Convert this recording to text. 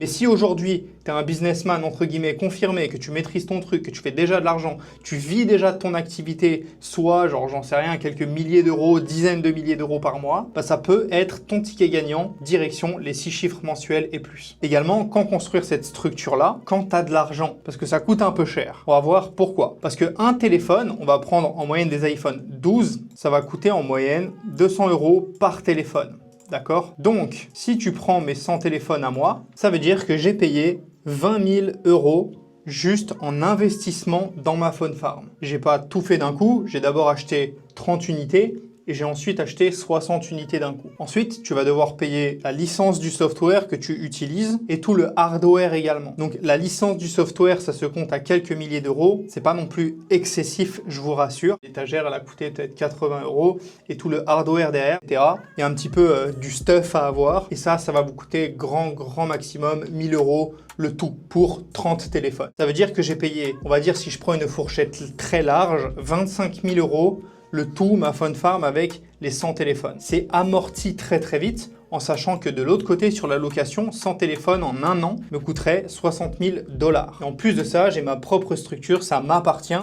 Mais si aujourd'hui, tu es un businessman entre guillemets confirmé, que tu maîtrises ton truc, que tu fais déjà de l'argent, tu vis déjà de ton activité, soit genre j'en sais rien, quelques milliers d'euros, dizaines de milliers d'euros par mois, bah, ça peut être ton ticket gagnant direction les 6 chiffres mensuels et plus. Également, quand construire cette structure-là, quand tu as de l'argent, parce que ça coûte un peu cher. On va voir pourquoi. Parce qu'un téléphone, on va prendre en moyenne des iPhone 12, ça va coûter en moyenne 200 € par téléphone. D'accord? Donc, si tu prends mes 100 téléphones à moi, ça veut dire que j'ai payé 20 000 € juste en investissement dans ma Phone Farm. J'ai pas tout fait d'un coup, j'ai d'abord acheté 30 unités et j'ai ensuite acheté 60 unités d'un coup. Ensuite, tu vas devoir payer la licence du software que tu utilises et tout le hardware également. Donc la licence du software, ça se compte à quelques milliers d'euros. C'est pas non plus excessif, je vous rassure. L'étagère, elle a coûté peut-être 80 € et tout le hardware derrière, etc. Il y a un petit peu du stuff à avoir et ça va vous coûter grand maximum 1000 € le tout pour 30 téléphones. Ça veut dire que j'ai payé, on va dire si je prends une fourchette très large, 25 000 € le tout, ma Phone Farm avec les 100 téléphones. C'est amorti très vite en sachant que de l'autre côté sur la location, 100 téléphones en un an me coûterait 60 000 $. Et en plus de ça, j'ai ma propre structure, ça m'appartient.